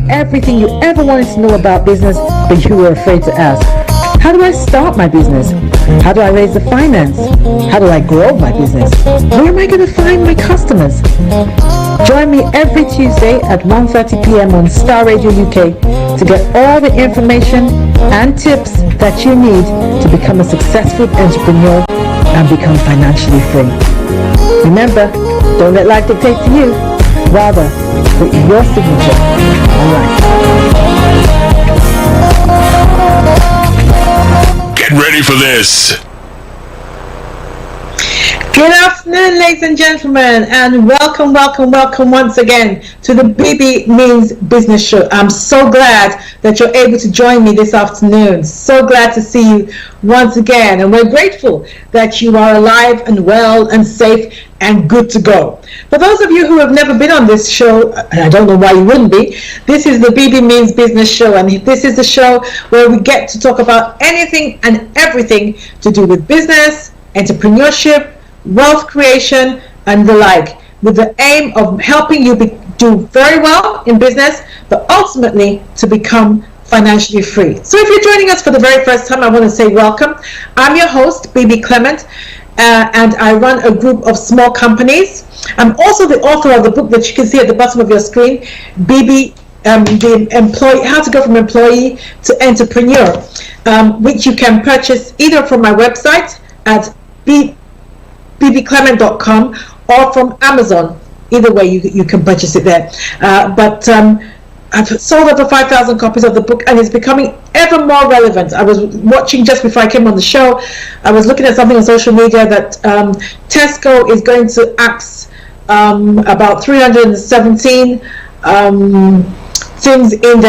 everything you ever wanted to know about business, but you were afraid to ask. How do I start my business? How do I raise the finance? How do I grow my business? Where am I going to find my customers? Join me every Tuesday at 1:30 p.m. on Star Radio UK to get all the information and tips that you need to become a successful entrepreneur and become financially free. Remember, don't let life dictate to you. Rather, put your signature on life. Get ready for this. Good afternoon, ladies and gentlemen, and welcome once again to the Bebe Means Business Show. I'm so glad that you're able to join me this afternoon. So glad to see you once again, and we're grateful that you are alive and well and safe and good to go. For those of you who have never been on this show, and I don't know why you wouldn't be, this is the Bebe Means Business Show, and this is the show where we get to talk about anything and everything to do with business, entrepreneurship, wealth creation, and the like, with the aim of helping you do very well in business, but ultimately to become financially free. So if you're joining us for the very first time, I want to say welcome. I'm your host, Bebe Clement, and I run a group of small companies. I'm also the author of the book that you can see at the bottom of your screen, Bebe, How to Go from Employee to Entrepreneur, which you can purchase either from my website at bbclement.com or from Amazon. Either way, you can purchase it there. But I've sold over 5,000 copies of the book, and it's becoming ever more relevant. I was watching just before I came on the show, I was looking at something on social media that Tesco is going to axe about 317 things in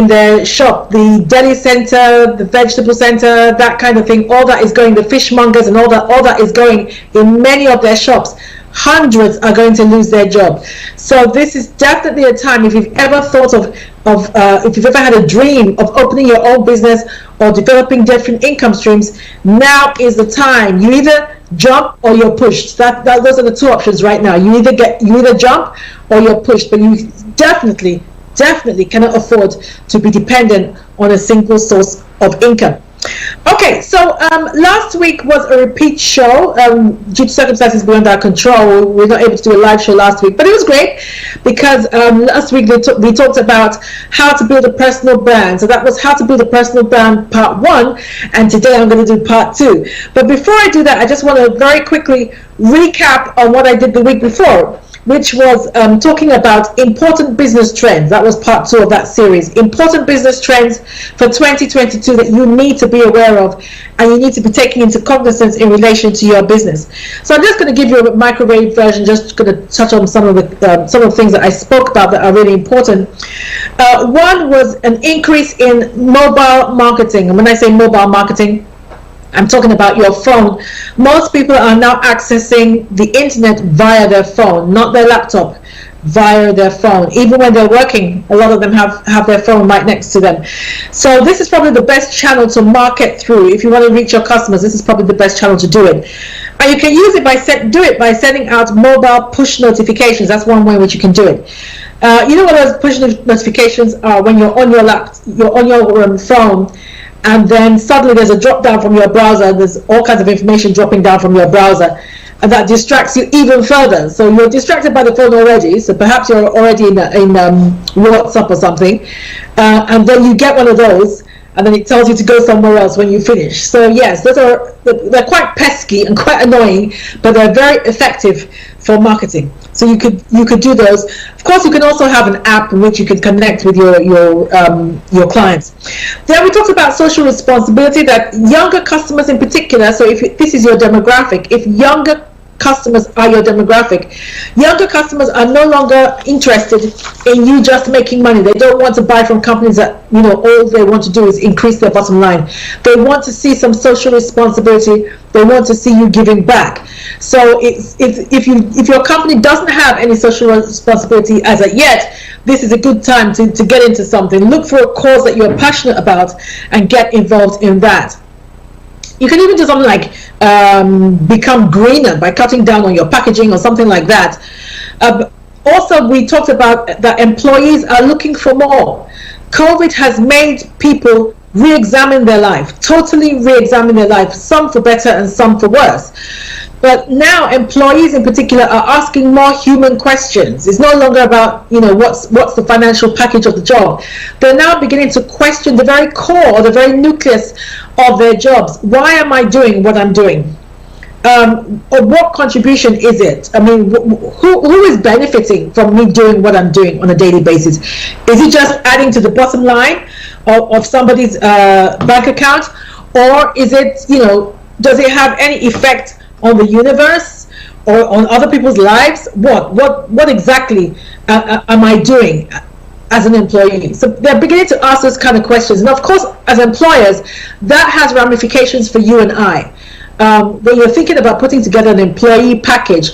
their shop, the deli center, the vegetable center, that kind of thing. All that is going, the fishmongers and all that is going in many of their shops. Hundreds are going to lose their job. So this is definitely a time, if you've ever thought if you've ever had a dream of opening your own business or developing different income streams, now is the time. You either jump or you're pushed. Those are the two options right now. You either jump or you're pushed, but you definitely cannot afford to be dependent on a single source of income. Okay, so last week was a repeat show due to circumstances beyond our control. We were not able to do a live show last week, but it was great because last week we talked about how to build a personal brand. So that was how to build a personal brand part 1, and today I'm going to do part 2. But before I do that, I just want to very quickly recap on what I did the week before, which was talking about important business trends. That was part 2 of that series. Important business trends for 2022 that you need to be aware of and you need to be taking into cognizance in relation to your business. So I'm just going to give you a microwave version, just going to touch on some of the things that I spoke about that are really important. One was an increase in mobile marketing. And when I say mobile marketing, I'm talking about your phone. Most people are now accessing the internet via their phone, not their laptop, via their phone. Even when they're working, a lot of them have their phone right next to them. So this is probably the best channel to market through. If you want to reach your customers, this is probably the best channel to do it. And you can use it by sending out mobile push notifications. That's one way in which you can do it. You know what those push notifications are? When you're on your phone, and then suddenly there's a drop down from your browser. There's all kinds of information dropping down from your browser, and that distracts you even further. So you're distracted by the phone already. So perhaps you're already in WhatsApp or something, and then you get one of those, and then it tells you to go somewhere else when you finish. So yes, they're quite pesky and quite annoying, but they're very effective for marketing. So you could do those. Of course, you can also have an app in which you can connect with your clients. Then we talked about social responsibility, that younger customers in particular. So if this is your demographic, if younger customers are your demographic, younger customers are no longer interested in you just making money. They don't want to buy from companies that all they want to do is increase their bottom line. They want to see some social responsibility. They want to see you giving back. So if your company doesn't have any social responsibility as of yet, this is a good time to get into something. Look for a cause that you're passionate about and get involved in that. You can even do something like become greener by cutting down on your packaging or something like that. Also, we talked about that employees are looking for more. COVID has made people re-examine their life, totally re-examine their life, some for better and some for worse. But now employees in particular are asking more human questions. It's no longer about, what's the financial package of the job. They're now beginning to question the very core or the very nucleus of their jobs. Why am I doing what I'm doing? Or what contribution is it? I mean, who is benefiting from me doing what I'm doing on a daily basis? Is it just adding to the bottom line of somebody's bank account, or is it, does it have any effect on the universe or on other people's lives? What exactly am I doing as an employee? So they're beginning to ask those kind of questions, and of course, as employers, that has ramifications for you and I. When you're thinking about putting together an employee package,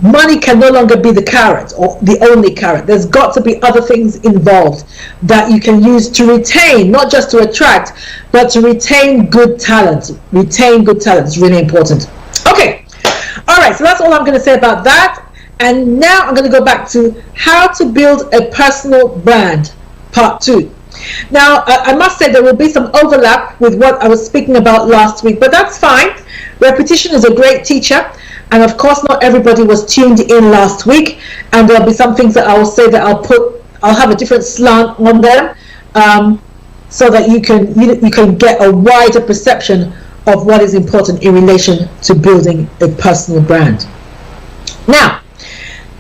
money can no longer be the carrot or the only carrot. There's got to be other things involved that you can use to retain, not just to attract, but to retain good talent. Retain good talent is really important. Okay, all right, so that's all I'm going to say about that. And now I'm going to go back to how to build a personal brand, part 2. Now, I must say there will be some overlap with what I was speaking about last week, but that's fine. Repetition is a great teacher, and of course not everybody was tuned in last week, and there'll be some things that I will say that I'll have a different slant on them, so that you can get a wider perception of what is important in relation to building a personal brand. Now,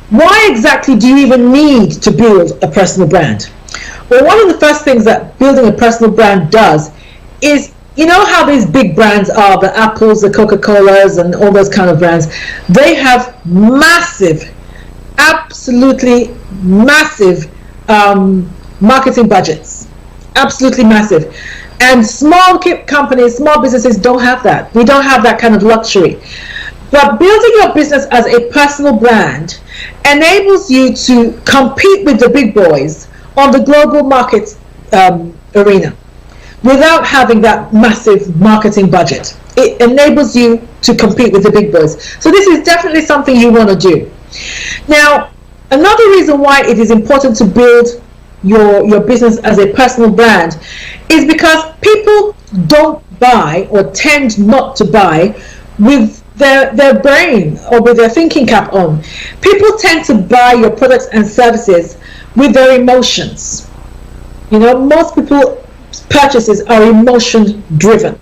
why exactly do you even need to build a personal brand? Well, one of the first things that building a personal brand does is, how these big brands are, the Apples, the Coca-Colas, and all those kind of brands, they have massive, absolutely massive marketing budgets, absolutely massive. And small companies, small businesses don't have that. We don't have that kind of luxury. But building your business as a personal brand enables you to compete with the big boys on the global market arena without having that massive marketing budget. It enables you to compete with the big boys. So this is definitely something you want to do. Now, another reason why it is important to build your business as a personal brand is because people don't buy, or tend not to buy, with their brain or with their thinking cap on. People tend to buy your products and services with their emotions. Most people's purchases are emotion driven.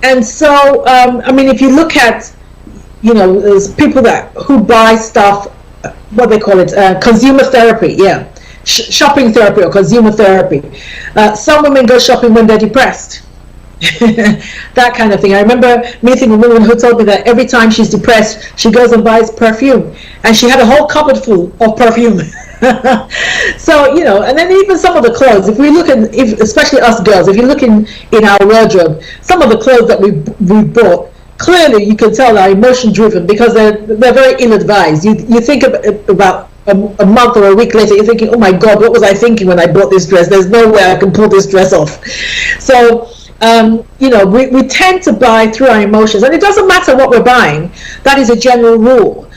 And so, if you look at, there's people who buy stuff, what they call it, consumer therapy, yeah. Shopping therapy or consumer therapy. Some women go shopping when they're depressed. That kind of thing. I remember meeting a woman who told me that every time she's depressed, she goes and buys perfume, and she had a whole cupboard full of perfume. So, and then even some of the clothes, if we look at, especially us girls, if you look in our wardrobe, some of the clothes that we bought, clearly you can tell are emotion driven, because they're very ill-advised. You think about a month or a week later, you're thinking, oh my God, what was I thinking when I bought this dress? There's no way I can pull this dress off. So, we tend to buy through our emotions, and it doesn't matter what we're buying. That is a general rule.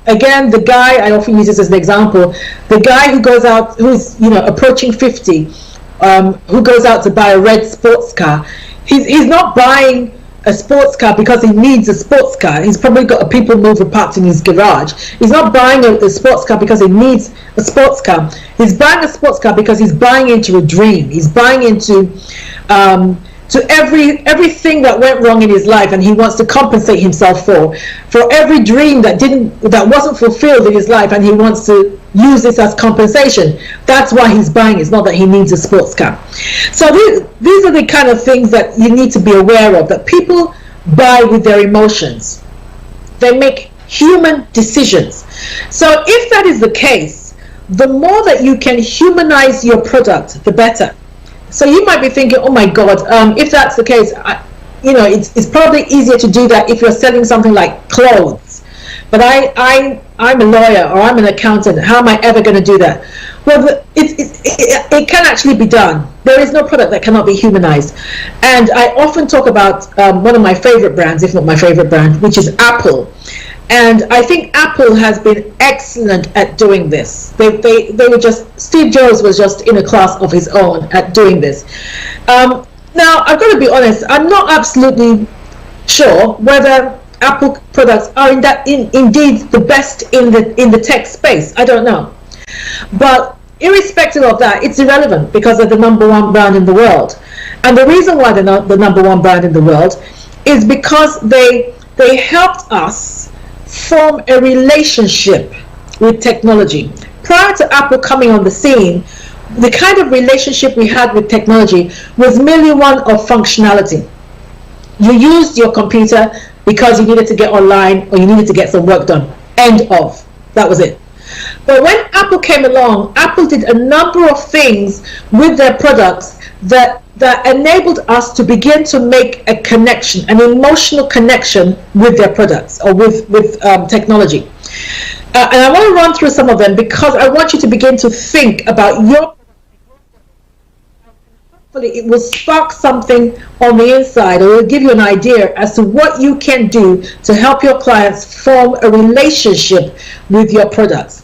Again, the guy, I often use this as an example, the guy who goes out, who's, approaching 50, who goes out to buy a red sports car, he's not buying a sports car because he needs a sports car. He's probably got a people mover parked in his garage. He's not buying a sports car because he needs a sports car. He's buying a sports car because he's buying into a dream. He's buying into everything that went wrong in his life, and he wants to compensate himself for every dream that wasn't fulfilled in his life, and he wants to use this as compensation. That's why he's buying. It's not that he needs a sports car. So these are the kind of things that you need to be aware of, that people buy with their emotions. They make human decisions. So if that is the case, the more that you can humanize your product, the better. So you might be thinking, oh my God, if that's the case, it's probably easier to do that if you're selling something like clothes. But I'm a lawyer, or I'm an accountant. How am I ever going to do that? Well, it can actually be done. There is no product that cannot be humanized. And I often talk about one of my favorite brands, if not my favorite brand, which is Apple. And I think Apple has been excellent at doing this. They were just, Steve Jobs was just in a class of his own at doing this. Now, I've got to be honest, I'm not absolutely sure whether Apple products are indeed the best in the tech space. I don't know. But irrespective of that, it's irrelevant because they're the number one brand in the world. And the reason why they're not the number one brand in the world is because they helped us form a relationship with technology. Prior to Apple coming on the scene, the kind of relationship we had with technology was merely one of functionality. You used your computer because you needed to get online or you needed to get some work done. End of. That was it. But when Apple came along, Apple did a number of things with their products that enabled us to begin to make a connection, an emotional connection with their products or with technology. And I want to run through some of them because I want you to begin to think about your. Hopefully it will spark something on the inside, or it will give you an idea as to what you can do to help your clients form a relationship with your products.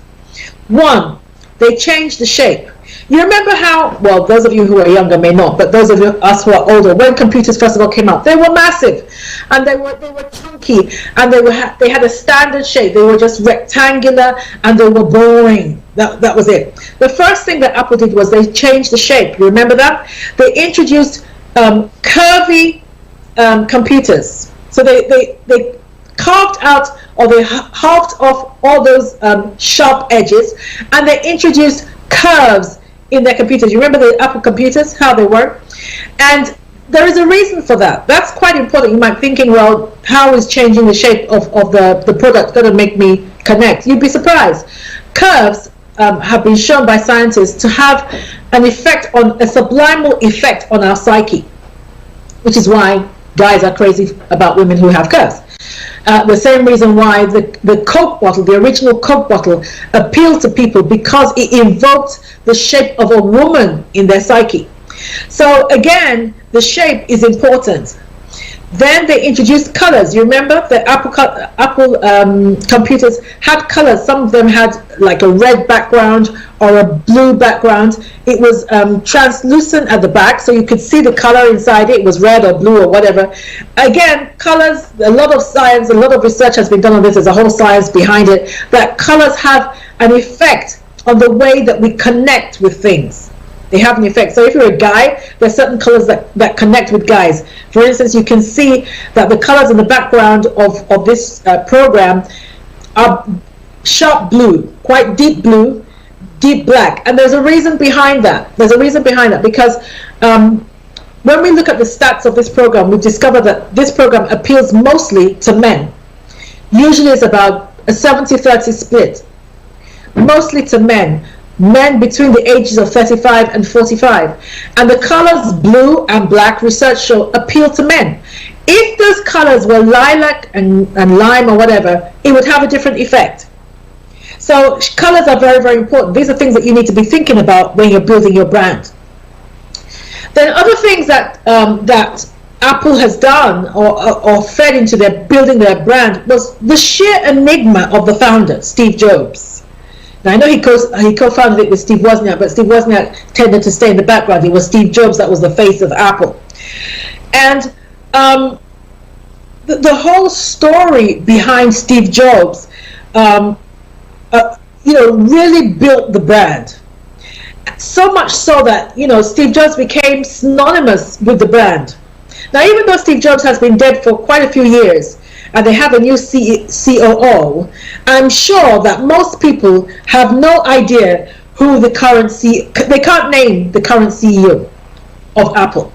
One, they changed the shape. You remember how, well, those of you who are younger may not, but those of us who are older, when computers first of all came out, they were massive, and they were chunky, and they had a standard shape. They were just rectangular, and they were boring. That was it. The first thing that Apple did was they changed the shape. You remember that? They introduced curvy computers. So they carved out, or they halved off all those sharp edges, and they introduced curves in their computers. You remember the Apple computers, how they work? And there is a reason for that. That's quite important. You might be thinking, well, how is changing the shape of the product going to make me connect? You'd be surprised. Curves have been shown by scientists to have an effect, on a subliminal effect on our psyche, which is why guys are crazy about women who have curves. The same reason why the Coke bottle, the original Coke bottle, appealed to people, because it invoked the shape of a woman in their psyche. So again, the shape is important. Then they introduced colors. You remember the Apple computers had colors. Some of them had like a red background or a blue background. It was translucent at the back, so you could see the color inside it. It was red or blue or whatever. Again, colors, a lot of science, a lot of research has been done on this. There's a whole science behind it, that colors have an effect on the way that we connect with things. They have an effect. So if you're a guy, there's certain colors that connect with guys. For instance, you can see that the colors in the background of this program are sharp blue, quite deep blue, deep black. And there's a reason behind that. There's a reason behind that because when we look at the stats of this program, we discover that this program appeals mostly to men. Usually it's about a 70-30 split. Mostly to men between the ages of 35 and 45. And the colors blue and black, research show, appeal to men. If those colors were lilac and lime or whatever, it would have a different effect. So colors are very, very important. These are things that you need to be thinking about when you're building your brand. Then other things that Apple has done or fed into their building their brand was the sheer enigma of the founder, Steve Jobs. Now I know he co-founded it with Steve Wozniak, but Steve Wozniak tended to stay in the background. It was Steve Jobs that was the face of Apple. And the whole story behind Steve Jobs, really built the brand. So much so that, Steve Jobs became synonymous with the brand. Now, even though Steve Jobs has been dead for quite a few years, and they have a new COO, I'm sure that most people have no idea who the current CEO, they can't name the current CEO of Apple,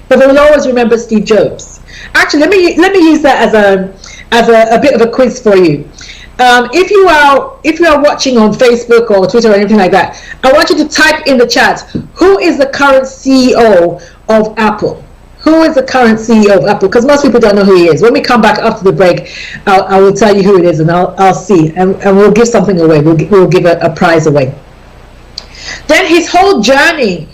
but they will always remember Steve Jobs. Actually, let me use that as a bit of a quiz for you. If you are watching on Facebook or Twitter or anything like that, I want you to type in the chat, who is the current CEO of Apple? Who is the current CEO of Apple? Because most people don't know who he is. When we come back after the break, I will tell you who it is, and I'll see, and we'll give something away. We'll give a prize away. Then his whole journey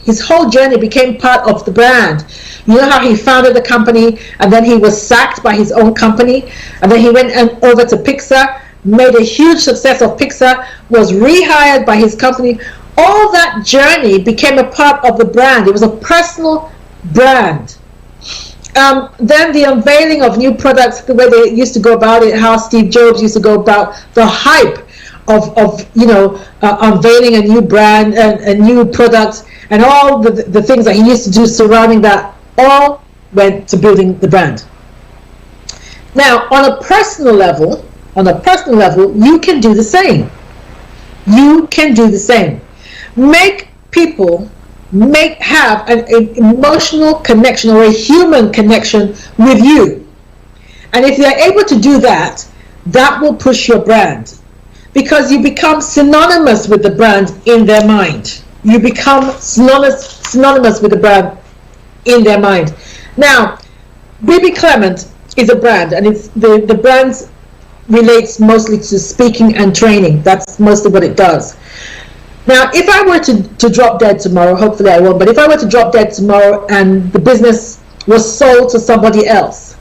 became part of the brand. You know how he founded the company and then he was sacked by his own company, and then he went over to Pixar, made a huge success of Pixar, was rehired by his company. All that journey became a part of the brand. It was a personal brand. Then the unveiling of new products, the way they used to go about it, how Steve Jobs used to go about the hype of unveiling a new brand and a new product, and all the things that he used to do surrounding that, all went to building the brand. Now, on a personal level, you can do the same. You can do the same. Make people have an emotional connection or a human connection with you. And if you're able to do that, that will push your brand, because you become synonymous with the brand in their mind. You become synonymous with the brand in their mind. Now, Bebe Clement is a brand, and it's the brand relates mostly to speaking and training. That's mostly what it does. Now, if I were to drop dead tomorrow, hopefully I won't, but if I were to drop dead tomorrow and the business was sold to somebody else,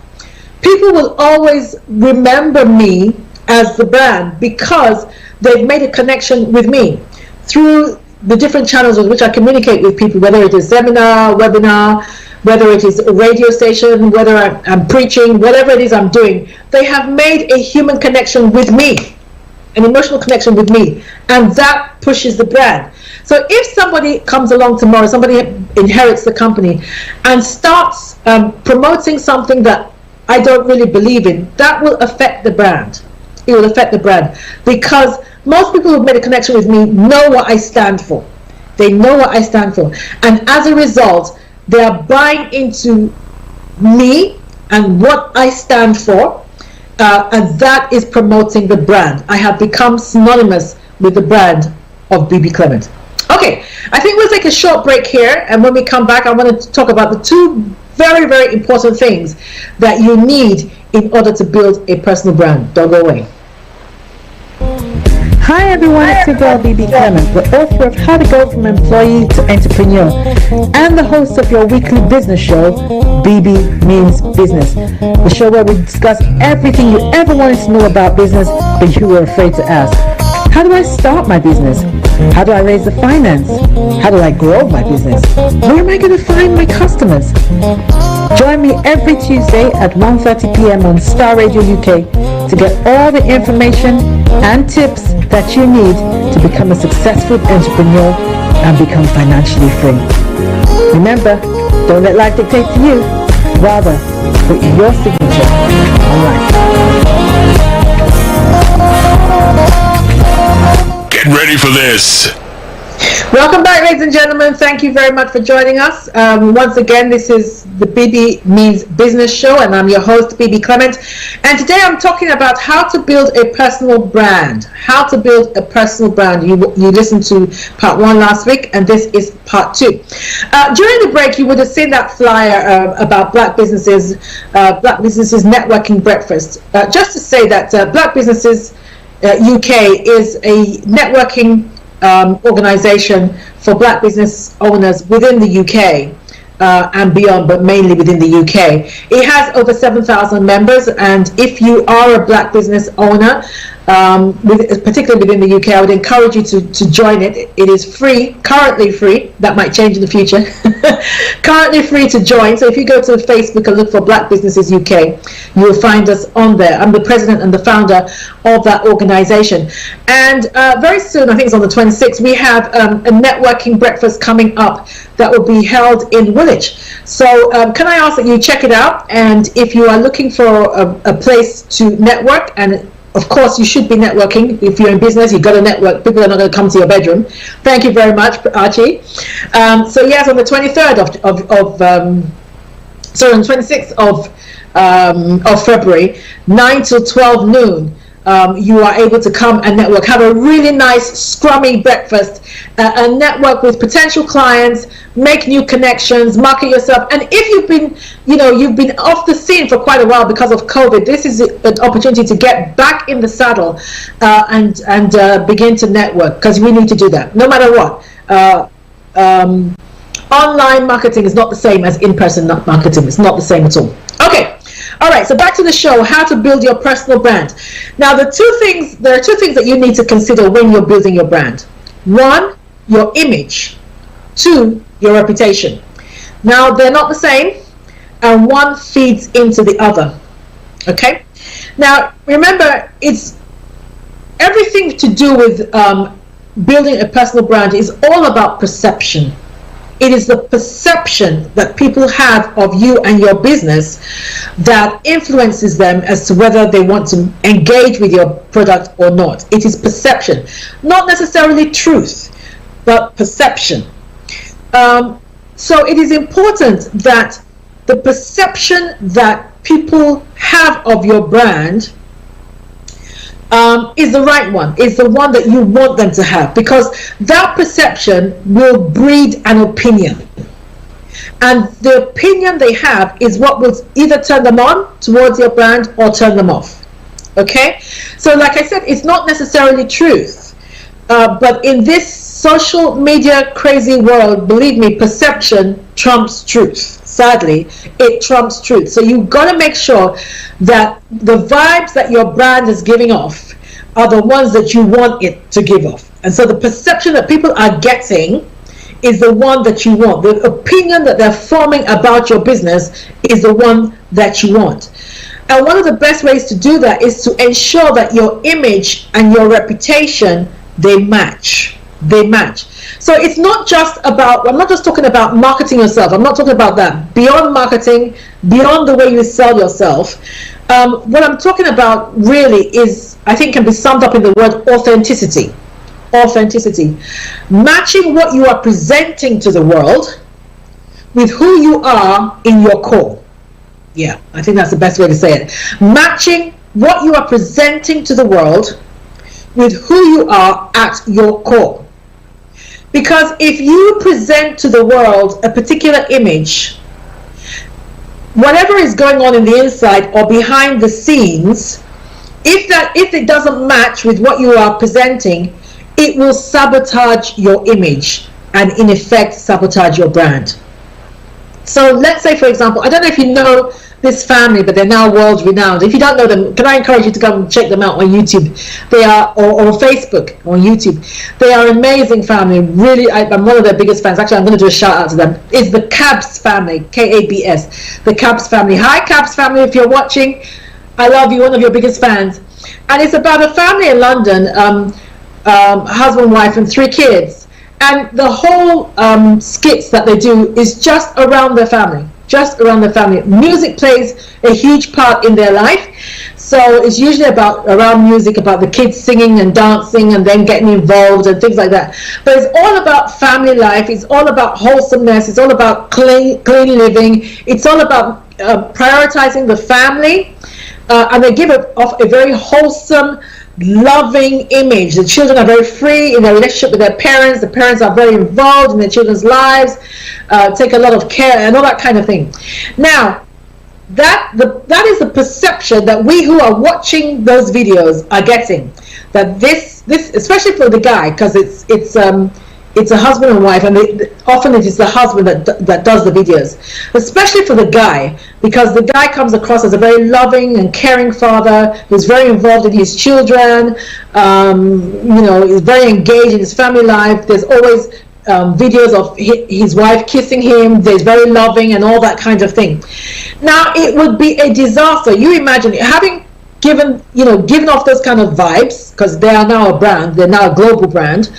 people will always remember me as the brand, because they've made a connection with me through the different channels with which I communicate with people, whether it is seminar, webinar, whether it is a radio station, whether I'm preaching, whatever it is I'm doing. They have made a human connection with me, an emotional connection with me, and that pushes the brand. So if somebody comes along tomorrow, somebody inherits the company and starts promoting something that I don't really believe in, that will affect the brand. It will affect the brand, because most people who've made a connection with me know what I stand for. They know what I stand for, and as a result, they are buying into me and what I stand for, and that is promoting the brand. I have become synonymous with the brand of Bebe Clement. Okay, I think we'll take a short break here, and when we come back, I want to talk about the two very, very important things that you need in order to build a personal brand. Don't go away. Hi everyone, it's your girl Bebe Clement, the author of How to Go from Employee to Entrepreneur, and the host of your weekly business show, Bebe Means Business, the show where we discuss everything you ever wanted to know about business but you were afraid to ask. How do I start my business? How do I raise the finance? How do I grow my business? Where am I going to find my customers? Join me every Tuesday at 1:30 p.m. on Star Radio UK to get all the information and tips that you need to become a successful entrepreneur and become financially free. Remember, don't let life dictate to you. Rather, put your signature on life. Get ready for this. Welcome back, ladies and gentlemen. Thank you very much for joining us. Once again, this is the Bebe Means Business Show, and I'm your host, Bebe Clement. And today I'm talking about how to build a personal brand. How to build a personal brand. You listened to part 1 last week, and this is part 2. During the break, you would have seen that flyer about Black Businesses Networking Breakfast. Just to say that Black Businesses UK is a networking organization for Black business owners within the UK and beyond, but mainly within the UK. It has over 7,000 members, and if you are a Black business owner, particularly within the UK, I would encourage you to join it. It is free, currently free. That might change in the future. Currently free to join. So if you go to Facebook and look for Black Businesses UK, you will find us on there. I'm the president and the founder of that organization. And very soon, I think it's on the 26th, we have a networking breakfast coming up that will be held in Woolwich. So can I ask that you check it out? And if you are looking for a place to network, and of course, you should be networking. If you're in business, you've got to network. People are not going to come to your bedroom. Thank you very much, Archie. So yes, on the 23rd on the 26th of February, 9 till 12 noon, you are able to come and network. Have a really nice, scrummy breakfast, and network with potential clients, make new connections, market yourself. And if you've been off the scene for quite a while because of COVID, this is an opportunity to get back in the saddle and begin to network, because we need to do that no matter what. online marketing is not the same as in-person marketing. It's not the same at all. Okay. All right. So back to the show, how to build your personal brand. Now, there are two things that you need to consider when you're building your brand. One, your image. Two, your reputation. Now, they're not the same, and one feeds into the other. Okay. Now, remember, it's everything to do with building a personal brand is all about perception. It is the perception that people have of you and your business that influences them as to whether they want to engage with your product or not. It is perception, not necessarily truth, but perception. So it is important that the perception that people have of your brand is the right one, is the one that you want them to have, because that perception will breed an opinion, and the opinion they have is what will either turn them on towards your brand or turn them off. Okay, so like I said, it's not necessarily truth, but in this social media crazy world, believe me, perception trumps truth. Sadly, it trumps truth. So you've got to make sure that the vibes that your brand is giving off are the ones that you want it to give off. And so the perception that people are getting is the one that you want. The opinion that they're forming about your business is the one that you want. And one of the best ways to do that is to ensure that your image and your reputation, they match. They match. So it's not just about, I'm not just talking about marketing yourself. I'm not talking about that. Beyond marketing, beyond the way you sell yourself, what I'm talking about really is, I think, can be summed up in the word authenticity. Authenticity. Matching what you are presenting to the world with who you are in your core. Yeah, I think that's the best way to say it. Matching what you are presenting to the world with who you are at your core. Because if you present to the world a particular image, whatever is going on in the inside or behind the scenes, if it doesn't match with what you are presenting, it will sabotage your image and in effect sabotage your brand. So let's say, for example, I don't know if you know this family, but they're now world renowned. If you don't know them, can I encourage you to come and check them out on YouTube? They are, or Facebook, on YouTube. They are an amazing family. Really, I'm one of their biggest fans. Actually, I'm going to do a shout out to them. It's the Cabs family, Kabs, the Cabs family. Hi, Cabs family, if you're watching, I love you, one of your biggest fans. And it's about a family in London, husband, wife, and 3 kids. And the whole skits that they do is just around their family. Just around the family. Music plays a huge part in their life, so it's usually around music, about the kids singing and dancing and then getting involved and things like that. But it's all about family life. It's all about wholesomeness. It's all about clean living. It's all about prioritizing the family, and they give off a very wholesome, loving image. The children are very free in their relationship with their parents. The parents are very involved in their children's lives, take a lot of care and all that kind of thing. Now, that is the perception that we who are watching those videos are getting. That this especially for the guy, because it's a husband and wife, and often it is the husband that does the videos, especially for the guy, because the guy comes across as a very loving and caring father who's very involved in his children, is very engaged in his family life. There's always videos of his wife kissing him. There's very loving and all that kind of thing. Now, it would be a disaster. You imagine having given off those kind of vibes, because they are now a brand, they're now a global brand.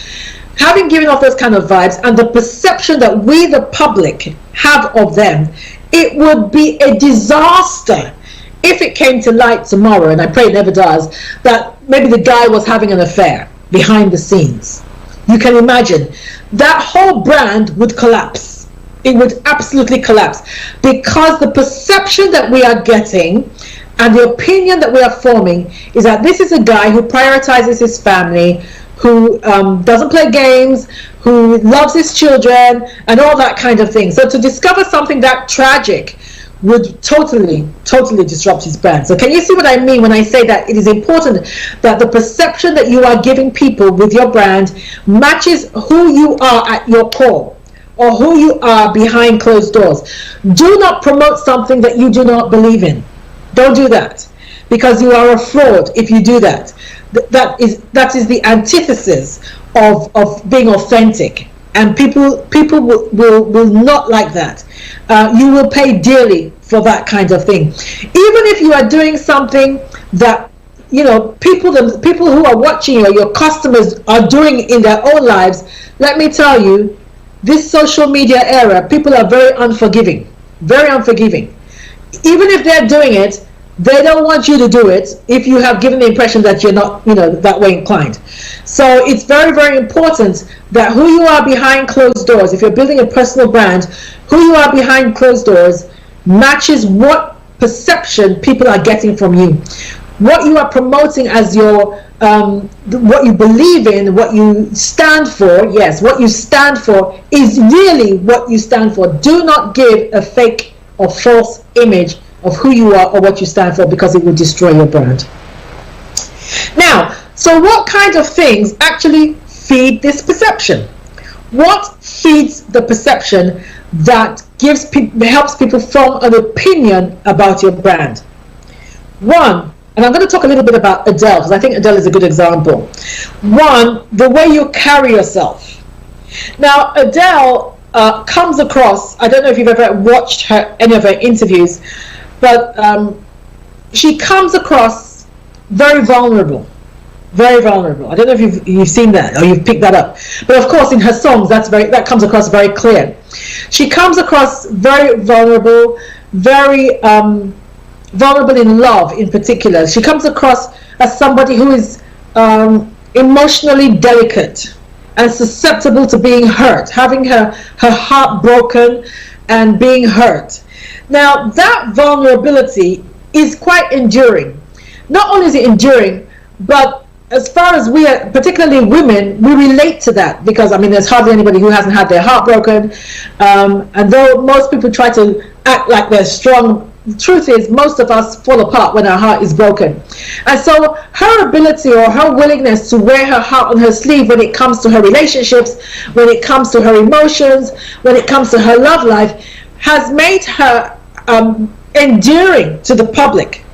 Having given off those kind of vibes and the perception that we, the public, have of them, it would be a disaster if it came to light tomorrow, and I pray it never does, that maybe the guy was having an affair behind the scenes. You can imagine that whole brand would collapse. It would absolutely collapse, because the perception that we are getting and the opinion that we are forming is that this is a guy who prioritizes his family, who doesn't play games, who loves his children, and all that kind of thing. So to discover something that tragic would totally disrupt his brand. So can you see what I mean when I say that it is important that the perception that you are giving people with your brand matches who you are at your core, or who you are behind closed doors. Do not promote something that you do not believe in. Don't do that, because you are a fraud if you do that. That is the antithesis of being authentic, and people will not like that. You will pay dearly for that kind of thing. Even if you are doing something that people who are watching you, your customers, are doing in their own lives. Let me tell you, this social media era, people are very unforgiving. Even if they're doing it, they don't want you to do it if you have given the impression that you're not that way inclined. So it's very, very important that who you are behind closed doors, if you're building a personal brand, who you are behind closed doors matches what perception people are getting from you. What you are promoting as your what you believe in, what you stand for. Yes, what you stand for is really what you stand for. Do not give a fake or false image of who you are or what you stand for, because it will destroy your brand. Now, so what kind of things actually feed this perception? What feeds the perception that helps people form an opinion about your brand? One, and I'm going to talk a little bit about Adele, because I think Adele is a good example. One, the way you carry yourself. Now, Adele comes across, I don't know if you've ever watched any of her interviews, but she comes across very vulnerable. Very vulnerable. I don't know if you've seen that or you've picked that up. But of course, in her songs, that comes across very clear. She comes across very vulnerable, very vulnerable in love in particular. She comes across as somebody who is emotionally delicate and susceptible to being hurt, having her heart broken and being hurt. Now, that vulnerability is quite enduring. Not only is it enduring, but as far as we are, particularly women, we relate to that, because there's hardly anybody who hasn't had their heart broken, and though most people try to act like they're strong, the truth is most of us fall apart when our heart is broken. And so her ability or her willingness to wear her heart on her sleeve when it comes to her relationships, when it comes to her emotions, when it comes to her love life, has made her endearing to the public.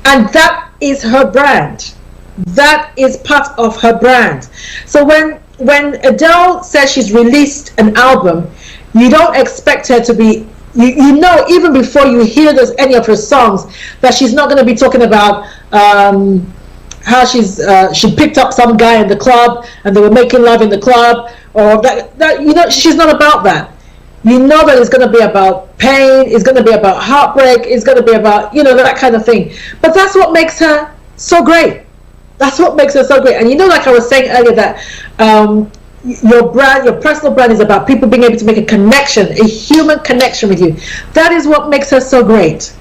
And that is her brand. That is part of her brand. So when Adele says she's released an album, you don't expect her to be, even before you hear any of her songs, that she's not going to be talking about how she picked up some guy in the club and they were making love in the club, or that she's not about that. You know that it's going to be about pain, it's going to be about heartbreak, it's going to be about that kind of thing. But that's what makes her so great. That's what makes her so great. And like I was saying earlier, that your brand, your personal brand, is about people being able to make a connection, a human connection with you. That is what makes her so great.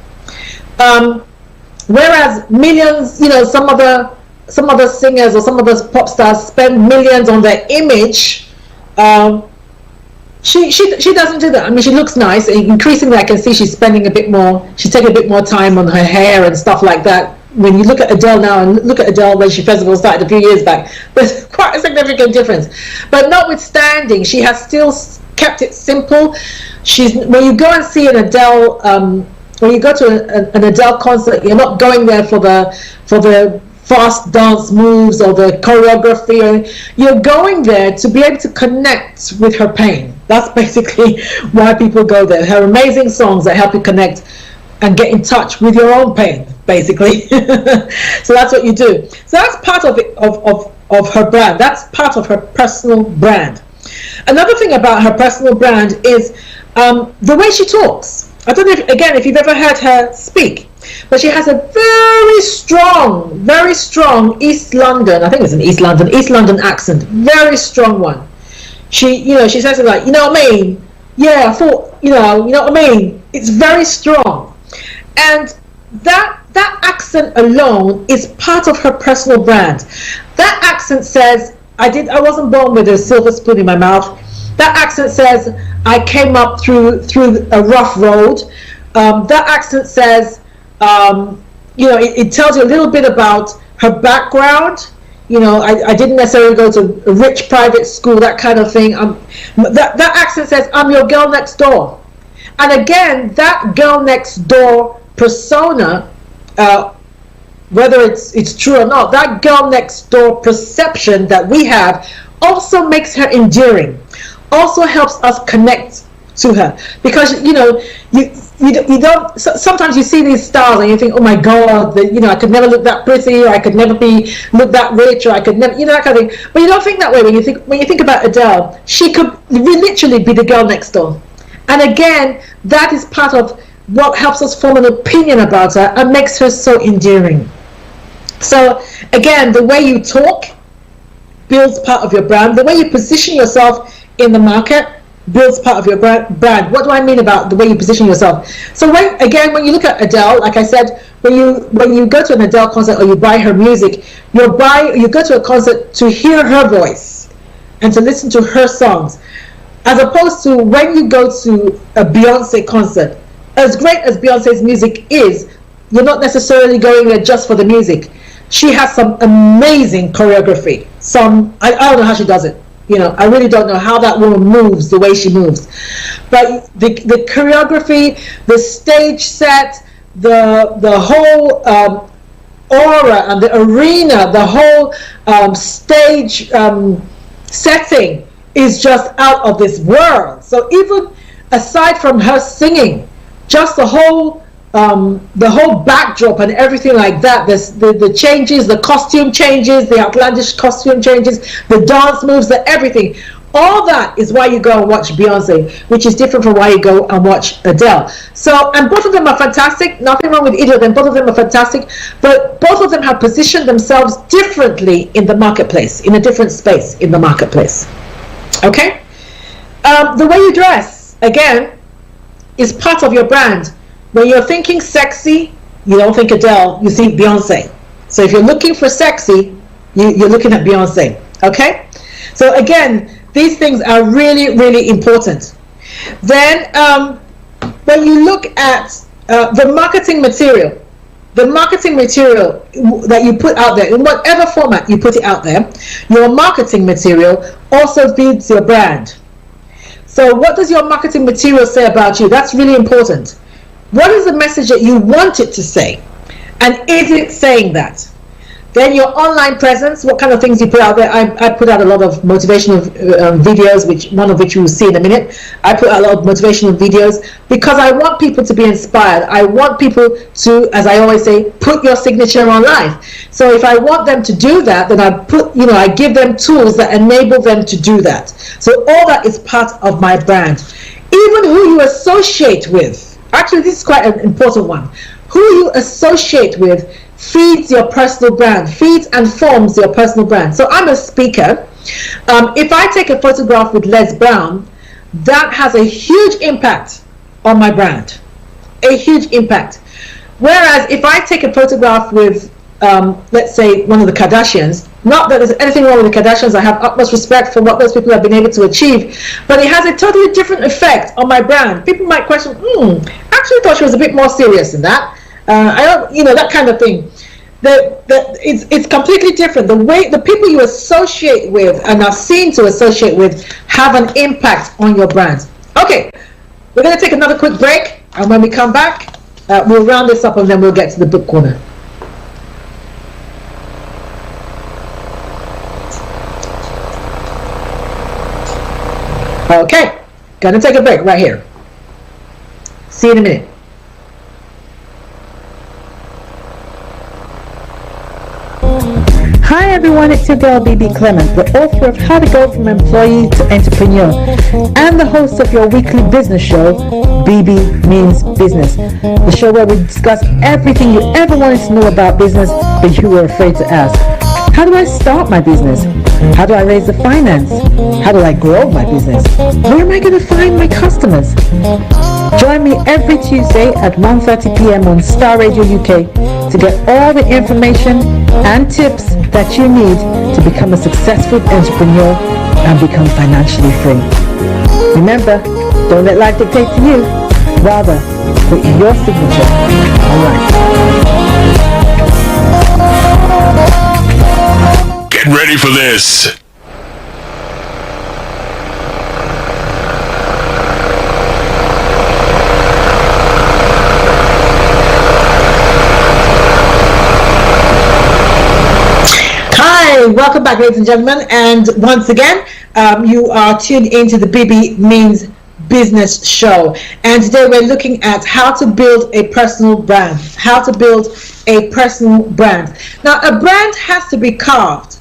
Whereas millions, some other singers or some other pop stars spend millions on their image, she doesn't do that. She looks nice. Increasingly, I can see she's spending a bit more. She's taking a bit more time on her hair and stuff like that. When you look at Adele now and look at Adele when she first of all started a few years back, there's quite a significant difference. But notwithstanding, she has still kept it simple. When you go and see an Adele, when you go to an Adele concert, you're not going there for the fast dance moves or the choreography. You're going there to be able to connect with her pain. That's basically why people go there. Her amazing songs that help you connect and get in touch with your own pain, basically. So that's what you do. So that's part of her brand. That's part of her personal brand. Another thing about her personal brand is the way she talks. I don't know if you've ever heard her speak, but she has a very strong East London, I think it's an East London accent, very strong one. She says it like, you know what I mean? Yeah, I thought, you know what I mean? It's very strong. And that accent alone is part of her personal brand. That accent says, I wasn't born with a silver spoon in my mouth. That accent says, I came up through a rough road. That accent says, it tells you a little bit about her background. I didn't necessarily go to a rich private school, that kind of thing. That accent says, I'm your girl next door. And again, that girl next door persona, whether it's true or not, that girl next door perception that we have also makes her endearing, also helps us connect to her. Because, you don't, sometimes you see these stars and you think, oh my God, I could never look that pretty, or I could never look that rich, or I could never, that kind of thing. But you don't think that way when you think about Adele. She could literally be the girl next door. And again, that is part of what helps us form an opinion about her and makes her so endearing. So again, the way you talk builds part of your brand. The way you position yourself in the market builds part of your brand. What do I mean about the way you position yourself? So when you look at Adele, like I said, when you go to an Adele concert or you buy her music, you go to a concert to hear her voice and to listen to her songs, as opposed to when you go to a Beyonce concert. As great as Beyonce's music is, you're not necessarily going there just for the music. She has some amazing choreography. I don't know how she does it. I really don't know how that woman moves the way she moves. But the choreography, the stage set, the whole aura and the arena, the whole stage setting is just out of this world. So even aside from her singing, just the whole backdrop and everything like that, the changes, the costume changes, the outlandish costume changes, the dance moves, the everything, all that is why you go and watch Beyonce, which is different from why you go and watch Adele. So, and both of them are fantastic, nothing wrong with either of them, both of them are fantastic, but both of them have positioned themselves differently in the marketplace, in a different space in the marketplace. Okay? The way you dress, again, is part of your brand. When you're thinking sexy, you don't think Adele, you think Beyonce. So if you're looking for sexy, you're looking at Beyonce. Okay? So again, these things are really, really important. Then when you look at the marketing material that you put out there, in whatever format you put it out there, your marketing material also feeds your brand. So what does your marketing material say about you? That's really important. What is the message that you want it to say? And is it saying that? Then your online presence, what kind of things you put out there. I put out a lot of motivational videos, one of which you will see in a minute. I put out a lot of motivational videos because I want people to be inspired. I want people to, as I always say, put your signature on life. So if I want them to do that, then I give them tools that enable them to do that. So all that is part of my brand. Even who you associate with. Actually, this is quite an important one. Who you associate with feeds your personal brand, feeds and forms your personal brand. So I'm a speaker. If I take a photograph with Les Brown, that has a huge impact on my brand. A huge impact. Whereas if I take a photograph with, let's say, one of the Kardashians, not that there's anything wrong with the Kardashians, I have utmost respect for what those people have been able to achieve, but it has a totally different effect on my brand. People might question, actually thought she was a bit more serious than that. I don't, that kind of thing. It's completely different. The way the people you associate with and are seen to associate with have an impact on your brand. Okay, we're going to take another quick break, and when we come back, we'll round this up and then we'll get to the book corner. Okay, gonna take a break right here. See you in a minute. Hi everyone, it's your girl Bebe Clement, the author of How to Go from Employee to Entrepreneur and the host of your weekly business show, Bebe Means Business, the show where we discuss everything you ever wanted to know about business but you were afraid to ask. How do I start my business? How do I raise the finance? How do I grow my business? Where am I going to find my customers? Join me every Tuesday at 1:30 p.m. on Star Radio UK to get all the information and tips that you need to become a successful entrepreneur and become financially free. Remember, don't let life dictate to you. Rather, put your signature on life. Get Get ready for this. Hi, welcome back, ladies and gentlemen, and once again, you are tuned into the Bebe Means Business Show, and today we're looking at how to build a personal brand. How to build a personal brand. Now, a brand has to be carved.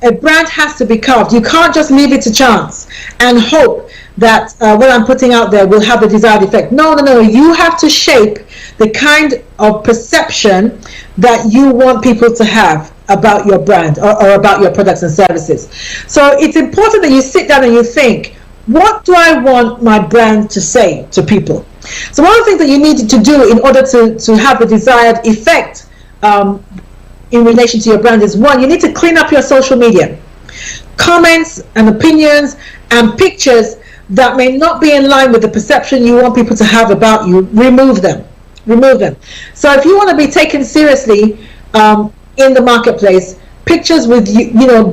A brand has to be carved. You can't just leave it to chance and hope that what I'm putting out there will have the desired effect. No. You have to shape the kind of perception that you want people to have about your brand or about your products and services. So it's important that you sit down and you think, what do I want my brand to say to people? So one of the things that you need to do in order to have the desired effect in relation to your brand is, one, you need to clean up your social media. Comments and opinions and pictures that may not be in line with the perception you want people to have about you, remove them. So if you want to be taken seriously in the marketplace, pictures with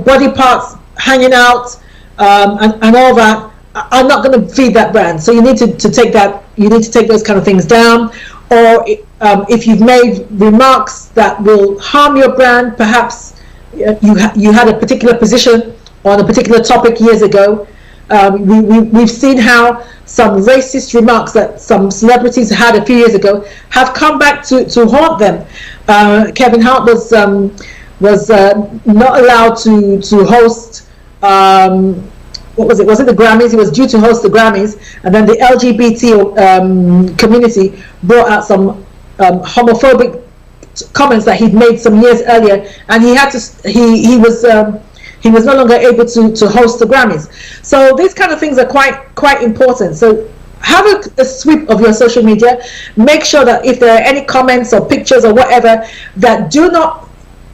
body parts hanging out and all that are not going to feed that brand. So you need to take that. You need to take those kind of things down. Or if you've made remarks that will harm your brand, perhaps you had a particular position on a particular topic years ago. We've seen how some racist remarks that some celebrities had a few years ago have come back to haunt them. Kevin Hart was not allowed to host. What was it? Was it the Grammys? He was due to host the Grammys, and then the LGBT community brought out some homophobic comments that he'd made some years earlier, and he was no longer able to host the Grammys. So these kind of things are quite important. So have a sweep of your social media. Make sure that if there are any comments or pictures or whatever that do not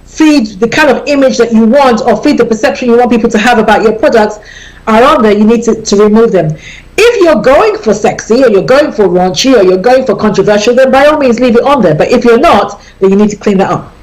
feed the kind of image that you want or feed the perception you want people to have about your products are on there, you need to remove them. If you're going for sexy, or you're going for raunchy, or you're going for controversial, then by all means leave it on there. But if you're not, then you need to clean that up.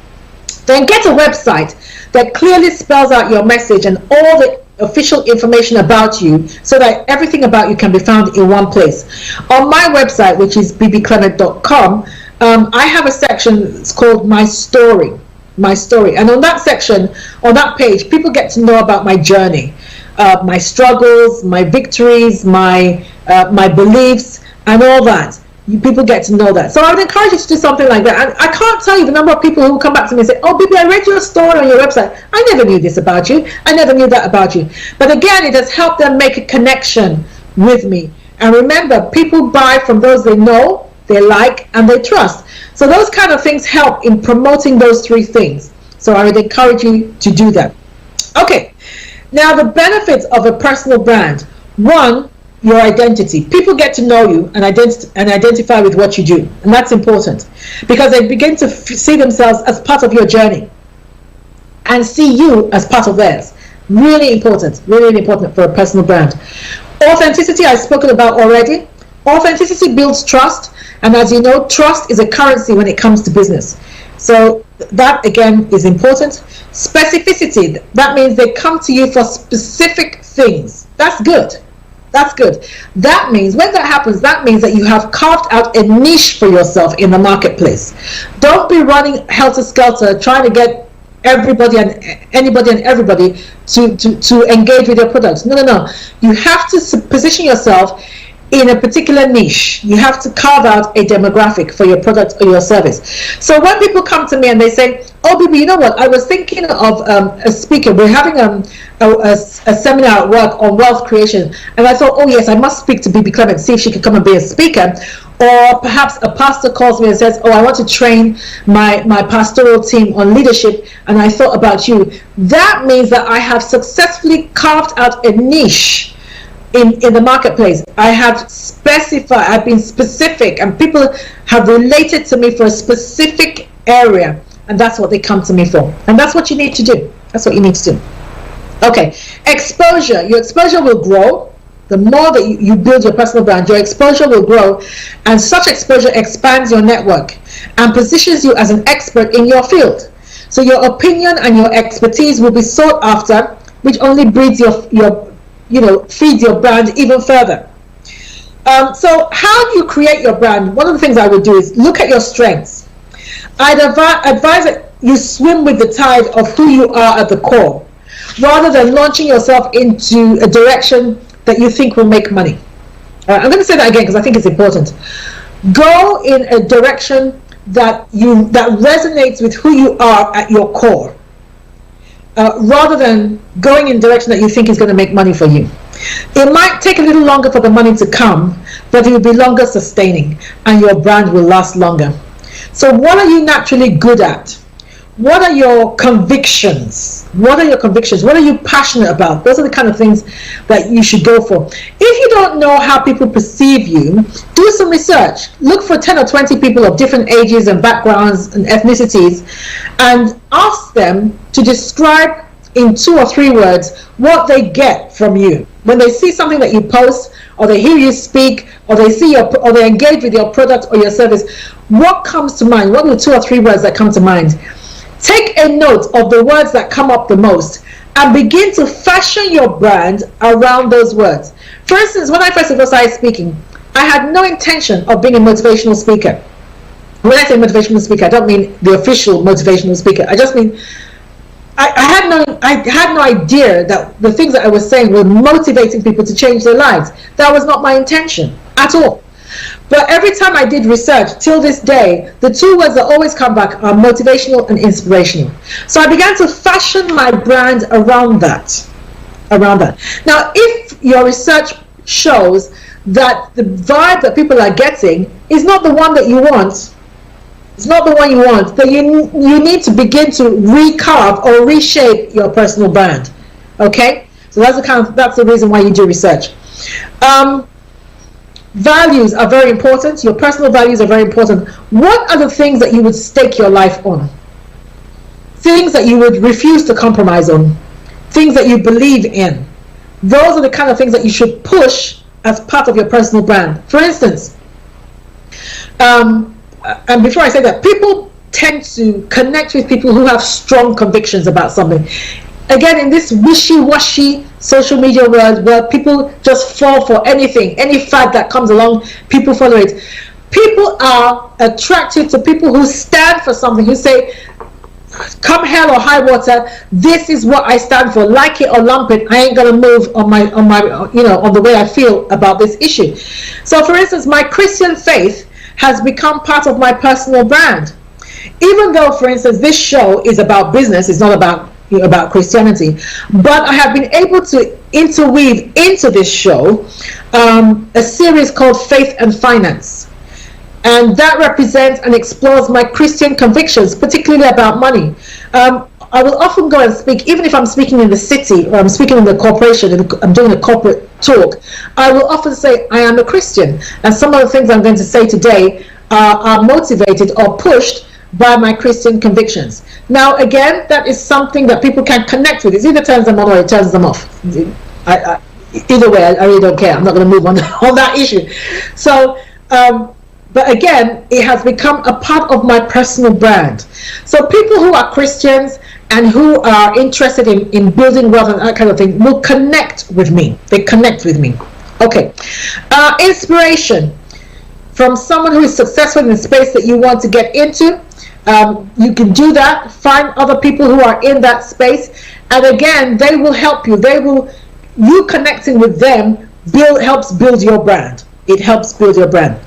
Then get a website that clearly spells out your message and all the official information about you, so that everything about you can be found in one place. On my website, which is bbclement.com, I have a section, it's called My Story. And on that section, on that page, people get to know about my journey, my struggles, my victories, my beliefs, and all that. People get to know that. So I would encourage you to do something like that. And I can't tell you the number of people who come back to me and say, oh, Bebe, I read your story on your website. I never knew this about you. I never knew that about you. But again, it has helped them make a connection with me. And remember, people buy from those they know, they like, and they trust. So those kind of things help in promoting those three things. So I would encourage you to do that. Okay. Now, the benefits of a personal brand. One, your identity. People get to know you and identify with what you do, and that's important because they begin to see themselves as part of your journey and see you as part of theirs. Really important for a personal brand. Authenticity, I've spoken about already. Authenticity builds trust, and as you know, trust is a currency when it comes to business. So that again is important. Specificity, that means they come to you for specific things. That's good. That means, when that happens, that means that you have carved out a niche for yourself in the marketplace. Don't be running helter-skelter trying to get everybody and anybody and everybody to engage with your products. No. You have to position yourself in a particular niche. You have to carve out a demographic for your product or your service. So when people come to me and they say, oh, Bebe, you know what, I was thinking of a speaker. We're having a seminar at work on wealth creation, and I thought, oh yes, I must speak to Bebe Clement, see if she could come and be a speaker. Or perhaps a pastor calls me and says, oh, I want to train my pastoral team on leadership, and I thought about you. That means that I have successfully carved out a niche in the marketplace. I have specified, I've been specific, and people have related to me for a specific area, and that's what they come to me for. And that's what you need to do. That's what you need to do. Okay, exposure. Your exposure will grow. The more that you build your personal brand, your exposure will grow, and such exposure expands your network and positions you as an expert in your field. So your opinion and your expertise will be sought after, which only breeds feeds your brand even further. So how do you create your brand? One of the things I would do is look at your strengths. I'd advise that you swim with the tide of who you are at the core, rather than launching yourself into a direction that you think will make money. I'm going to say that again because I think it's important. Go in a direction that resonates with who you are at your core, rather than going in a direction that you think is going to make money for you. It might take a little longer for the money to come, but it will be longer sustaining, and your brand will last longer. So what are you naturally good at? What are your convictions? What are your convictions? What are you passionate about? Those are the kind of things that you should go for. If you don't know how people perceive you, do some research. Look for 10 or 20 people of different ages and backgrounds and ethnicities, and ask them to describe in 2 or 3 words what they get from you. When they see something that you post, or they hear you speak, or they engage with your product or your service, what comes to mind? What are the 2 or 3 words that come to mind? Take a note of the words that come up the most and begin to fashion your brand around those words. For instance, when I first started speaking, I had no intention of being a motivational speaker. When I say motivational speaker, I don't mean the official motivational speaker. I just mean I had no idea that the things that I was saying were motivating people to change their lives. That was not my intention at all. But every time I did research, till this day, the 2 words that always come back are motivational and inspirational. So I began to fashion my brand around that. Now, if your research shows that the vibe that people are getting is not the one that you want, then you need to begin to recarve or reshape your personal brand. Okay? So that's the reason why you do research. Values are very important. Your personal values are very important. What are the things that you would stake your life on? Things that you would refuse to compromise on. Things that you believe in. Those are the kind of things that you should push as part of your personal brand. For instance, and before I say that, people tend to connect with people who have strong convictions about something. Again, in this wishy-washy social media world where people just fall for anything, any fad that comes along, people follow it. People are attracted to people who stand for something, who say, come hell or high water, this is what I stand for. Like it or lump it, I ain't gonna move on on the way I feel about this issue. So, for instance, my Christian faith has become part of my personal brand. Even though, for instance, this show is about business, it's not about Christianity, but I have been able to interweave into this show a series called Faith and Finance, and that represents and explores my Christian convictions, particularly about money. I will often go and speak, even if I'm speaking in the city or I'm speaking in the corporation and I'm doing a corporate talk, I will often say I am a Christian, and some of the things I'm going to say today are motivated or pushed by my Christian convictions. Now, again, that is something that people can connect with. It either turns them on or it turns them off. Either way, I really don't care. I'm not going to move on that issue. So, but again, it has become a part of my personal brand. So people who are Christians and who are interested in building wealth and that kind of thing will connect with me. They connect with me. Okay. Inspiration from someone who is successful in the space that you want to get into. You can do that. Find other people who are in that space, and again, they will help you. You connecting with them helps build your brand. It helps build your brand.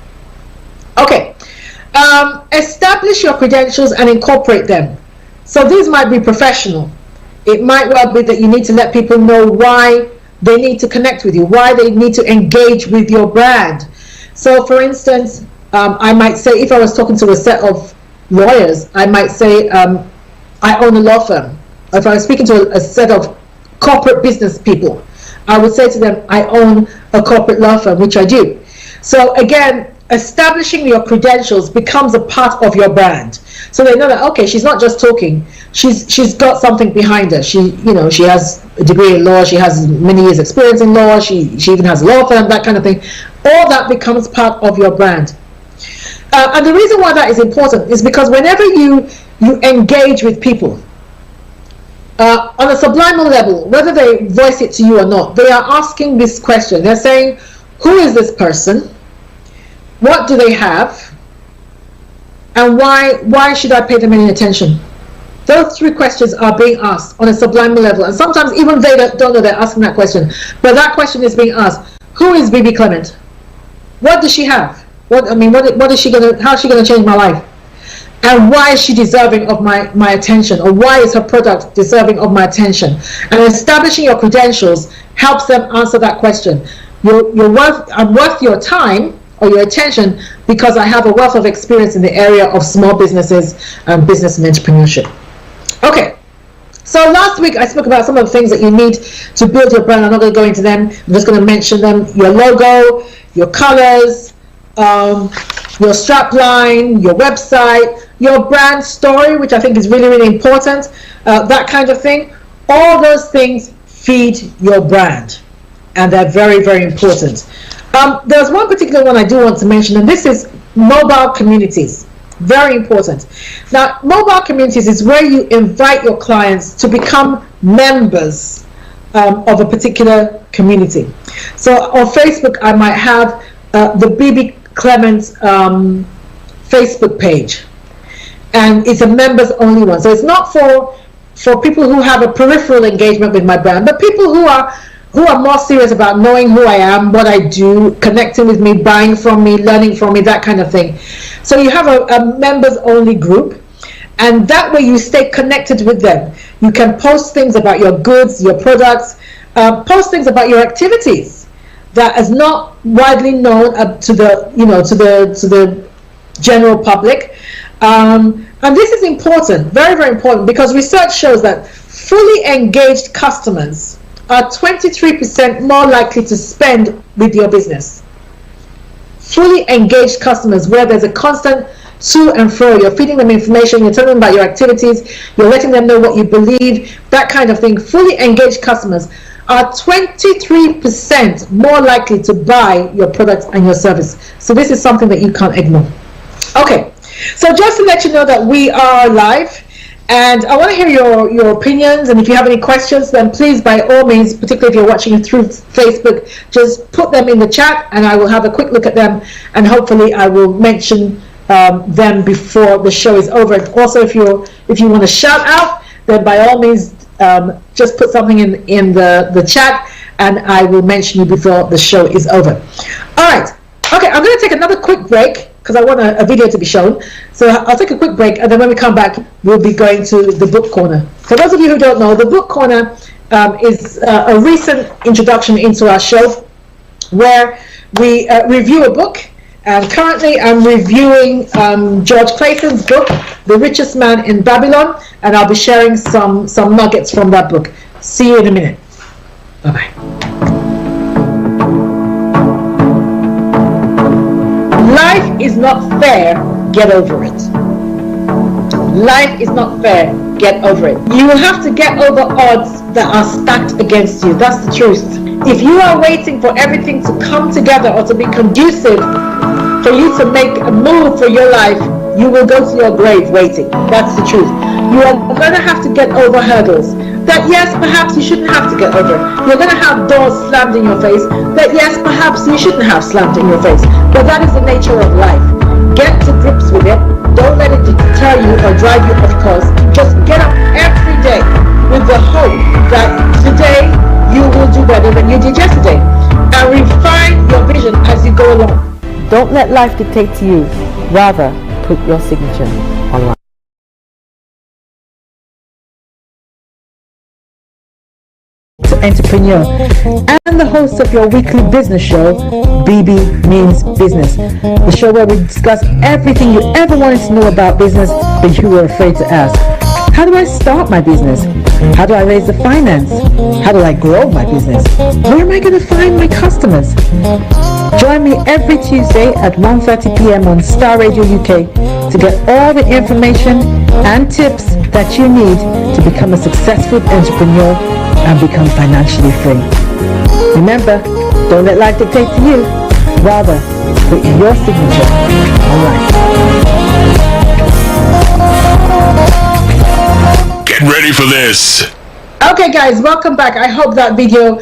Okay. Establish your credentials and incorporate them. So these might be professional. It might well be that you need to let people know why they need to connect with you, why they need to engage with your brand. So, for instance, I might say, if I was talking to a set of lawyers, I might say, I own a law firm. If I was speaking to a set of corporate business people, I would say to them, I own a corporate law firm, which I do. So again, establishing your credentials becomes a part of your brand. So they know that, okay, she's not just talking, she's got something behind her. She has a degree in law, she has many years experience in law, she even has a law firm, that kind of thing. All that becomes part of your brand. And the reason why that is important is because whenever you engage with people on a subliminal level, whether they voice it to you or not, they are asking this question. They're saying, who is this person? What do they have? And why should I pay them any attention? Those three questions are being asked on a subliminal level. And sometimes even they don't know they're asking that question. But that question is being asked. Who is Bebe Clement? What does she have? What is she gonna? How is she gonna change my life? And why is she deserving of my attention? Or why is her product deserving of my attention? And establishing your credentials helps them answer that question. I'm worth your time or your attention because I have a wealth of experience in the area of small businesses and business and entrepreneurship. Okay. So last week I spoke about some of the things that you need to build your brand. I'm not going to go into them. I'm just going to mention them. Your logo, your colors, your strap line, your website, your brand story, which I think is really, really important, that kind of thing. All those things feed your brand, and they're very, very important. There's one particular one I do want to mention, and this is mobile communities. Very important. Now, mobile communities is where you invite your clients to become members of a particular community. So on Facebook, I might have the Bebe Clement Facebook page, and it's a members only one. So it's not for people who have a peripheral engagement with my brand, but people who are more serious about knowing who I am, what I do, connecting with me, buying from me, learning from me, that kind of thing. So you have a members only group, and that way you stay connected with them. You can post things about your goods, your products, post things about your activities that is not widely known to the general public. And this is important, very, very important, because research shows that fully engaged customers are 23% more likely to spend with your business. Fully engaged customers, where there's a constant to and fro, you're feeding them information, you're telling them about your activities, you're letting them know what you believe, that kind of thing. Fully engaged customers are 23% more likely to buy your product and your service. So this is something that you can't ignore. Okay, so just to let you know that we are live, and I want to hear your opinions, and if you have any questions, then please, by all means, particularly if you're watching through Facebook, just put them in the chat and I will have a quick look at them, and hopefully I will mention them before the show is over. And also, if you want to shout out, then by all means, just put something in the chat and I will mention you before the show is over. All right. Okay, I'm going to take another quick break because I want a video to be shown. So I'll take a quick break, and then when we come back, we'll be going to the book corner. For those of you who don't know, the book corner is a recent introduction into our show where we review a book. And currently I'm reviewing George Clayton's book, The Richest Man in Babylon, and I'll be sharing some nuggets from that book. See you in a minute. Bye-bye. Life is not fair, get over it. Life is not fair, get over it. You will have to get over odds that are stacked against you. That's the truth. If you are waiting for everything to come together or to be conducive for you to make a move for your life, you will go to your grave waiting. That's the truth. You are going to have to get over hurdles that, yes, perhaps you shouldn't have to get over. You're going to have doors slammed in your face that, yes, perhaps you shouldn't have slammed in your face. But that is the nature of life. Get to grips with it. Don't let it deter you or drive you off course. Just get up every day with the hope that today you will do better than you did yesterday. And refine your vision as you go along. Don't let life dictate to you. Rather, put your signature on life. Entrepreneur and the host of your weekly business show, Bebe Means Business, the show where we discuss everything you ever wanted to know about business but you were afraid to ask. How do I start my business? How do I raise the finance? How do I grow my business? Where am I going to find my customers? Join me every Tuesday at 1:30 p.m. on Star Radio UK to get all the information and tips that you need to become a successful entrepreneur and become financially free. Remember, don't let life dictate to you. Rather, put your signature on life. Get ready for this. Okay guys, welcome back. I hope that video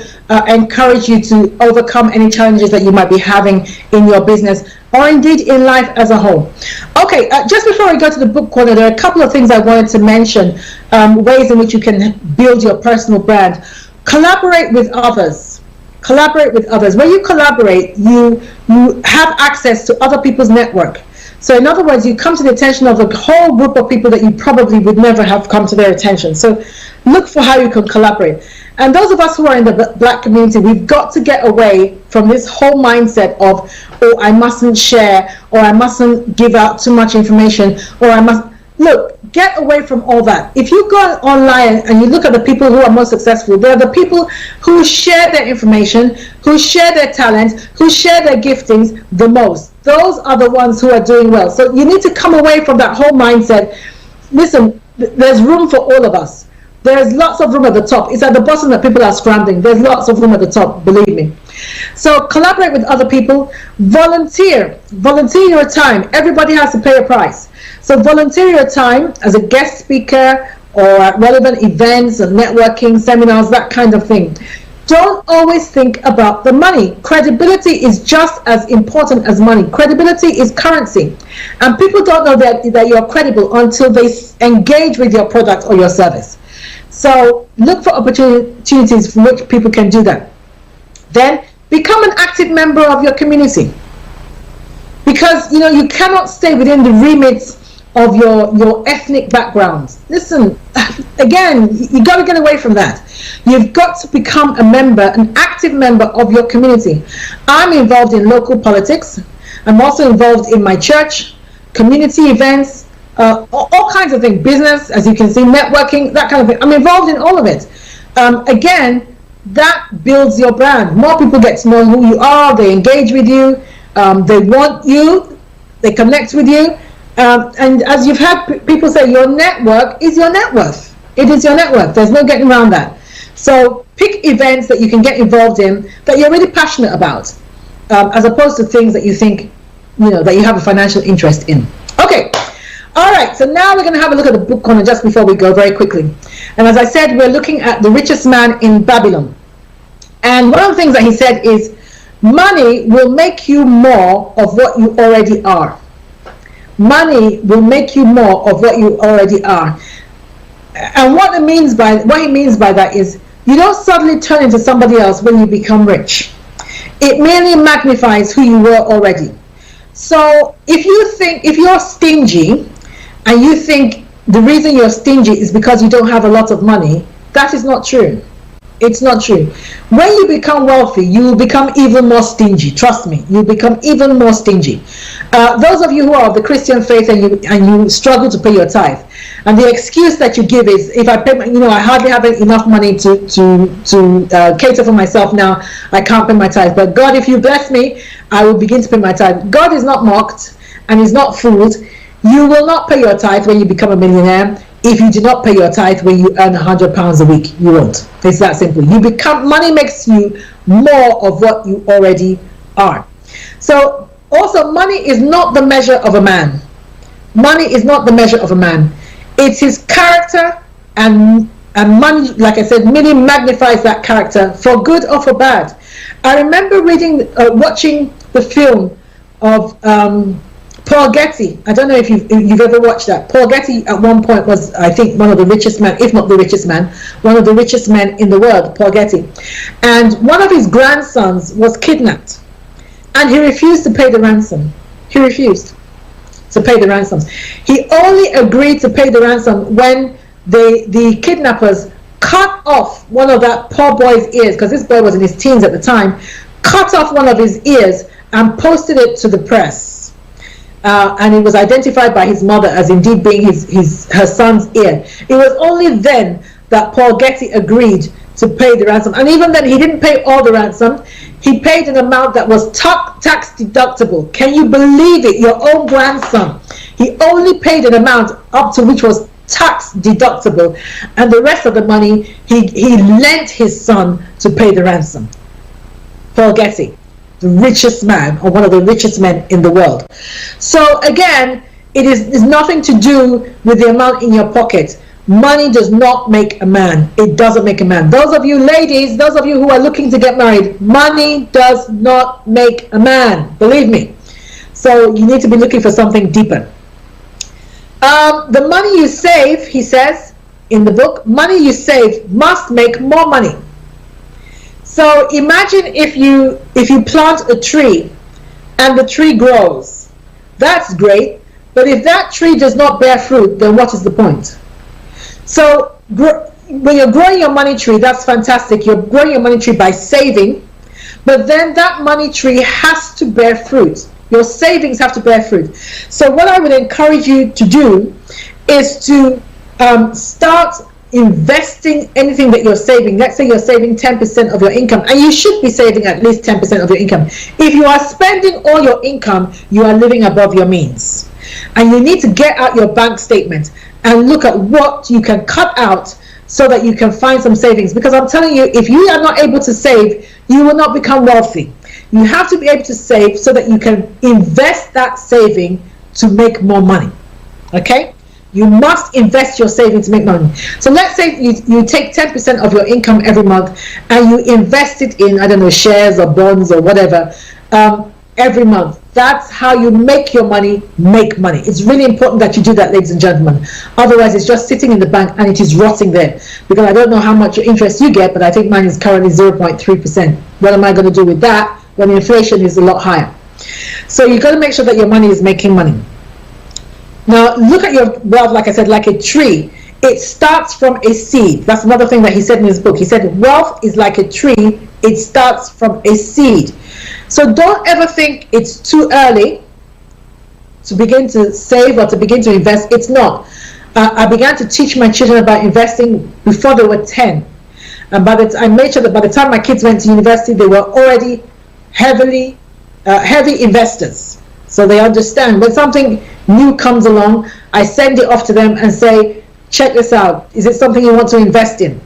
encouraged you to overcome any challenges that you might be having in your business or indeed in life as a whole. Okay, just before we go to the book corner, there are a couple of things I wanted to mention, ways in which you can build your personal brand. Collaborate with others. Collaborate with others. When you collaborate, you have access to other people's network. So in other words, you come to the attention of a whole group of people that you probably would never have come to their attention. So look for how you can collaborate. And those of us who are in the Black community, we've got to get away from this whole mindset of, oh, I mustn't share, or I mustn't give out too much information, or I must... Look, get away from all that. If you go online and you look at the people who are most successful, they're the people who share their information, who share their talent, who share their giftings the most. Those are the ones who are doing well. So you need to come away from that whole mindset. Listen, there's room for all of us. There's lots of room at the top. It's at the bottom that people are scrambling. There's lots of room at the top, believe me. So collaborate with other people. Volunteer. Volunteer your time. Everybody has to pay a price. So volunteer your time as a guest speaker or at relevant events and networking, seminars, that kind of thing. Don't always think about the money. Credibility is just as important as money. Credibility is currency. And people don't know that you're credible until they engage with your product or your service. So look for opportunities for which people can do that. Then become an active member of your community. Because you cannot stay within the remit of your ethnic background. Listen, again, you got to get away from that. You've got to become a member, an active member of your community. I'm involved in local politics. I'm also involved in my church, community events, all kinds of things, business, as you can see, networking, that kind of thing. I'm involved in all of it. Again, that builds your brand. More people get to know who you are, they engage with you, they want you, they connect with you. And as you've had people say, your network is your net worth. It is your network. There's no getting around that. So pick events that you can get involved in that you're really passionate about, as opposed to things that you think, that you have a financial interest in. Okay. All right. So now we're going to have a look at the book corner just before we go very quickly. And as I said, we're looking at The Richest Man in Babylon. And one of the things that he said is, money will make you more of what you already are. Money will make you more of what you already are. And what he means by that is, you don't suddenly turn into somebody else when you become rich. It merely magnifies who you were already. So if you're stingy and you think the reason you're stingy is because you don't have a lot of money, that is not true. It's not true. When you become wealthy, you will become even more stingy. Trust me, you'll become even more stingy. Those of you who are of the Christian faith and you struggle to pay your tithe, and the excuse that you give is, if I pay, I hardly have enough money to cater for myself now. I can't pay my tithe. But God, if you bless me, I will begin to pay my tithe. God is not mocked and is not fooled. You will not pay your tithe when you become a millionaire. If you do not pay your tithe when you earn £100 a week, you won't. It's that simple. Money makes you more of what you already are. So also, money is not the measure of a man. Money is not the measure of a man. It's his character, and money, like I said, merely magnifies that character for good or for bad. I remember watching the film of Paul Getty. I don't know if you've ever watched that. Paul Getty at one point was, I think, one of the richest men, if not the richest man, one of the richest men in the world, Paul Getty. And one of his grandsons was kidnapped. And he refused to pay the ransom. He refused to pay the ransom. He only agreed to pay the ransom when the kidnappers cut off one of that poor boy's ears, because this boy was in his teens at the time, cut off one of his ears and posted it to the press. And it was identified by his mother as indeed being her son's ear. It was only then that Paul Getty agreed to pay the ransom. And even then, he didn't pay all the ransom. He paid an amount that was tax deductible. Can you believe it? Your own grandson. He only paid an amount up to which was tax deductible. And the rest of the money, he lent his son to pay the ransom. Paul Getty, the richest man or one of the richest men in the world. So again, it is nothing to do with the amount in your pocket. Money does not make a man. It doesn't make a man. Those of you ladies, those of you who are looking to get married, money does not make a man. Believe me. So you need to be looking for something deeper. The money you save, he says in the book, money you save must make more money. So imagine if you plant a tree and the tree grows. That's great. But if that tree does not bear fruit, then what is the point? So when you're growing your money tree, that's fantastic. You're growing your money tree by saving, but then that money tree has to bear fruit. Your savings have to bear fruit. So what I would encourage you to do is to start investing anything that you're saving. Let's say you're saving 10% of your income, and you should be saving at least 10% of your income. If you are spending all your income, you are living above your means. And you need to get out your bank statement and look at what you can cut out so that you can find some savings. Because I'm telling you, if you are not able to save, you will not become wealthy. You have to be able to save so that you can invest that saving to make more money. Okay? You must invest your savings to make money. So let's say you take 10% of your income every month and you invest it in, I don't know, shares or bonds or whatever, every month. That's how you make your money make money. It's really important that you do that, ladies and gentlemen. Otherwise, it's just sitting in the bank and it is rotting there. Because I don't know how much interest you get, but I think mine is currently 0.3%. What am I going to do with that when inflation is a lot higher? So you've got to make sure that your money is making money. Now, look at your wealth, like I said, like a tree. It starts from a seed. That's another thing that he said in his book. He said, wealth is like a tree. It starts from a seed. So don't ever think it's too early to begin to save or to begin to invest. It's not. I began to teach my children about investing before they were 10. And I made sure that by the time my kids went to university, they were already heavy investors. So they understand when something new comes along, I send it off to them and say, check this out. Is it something you want to invest in?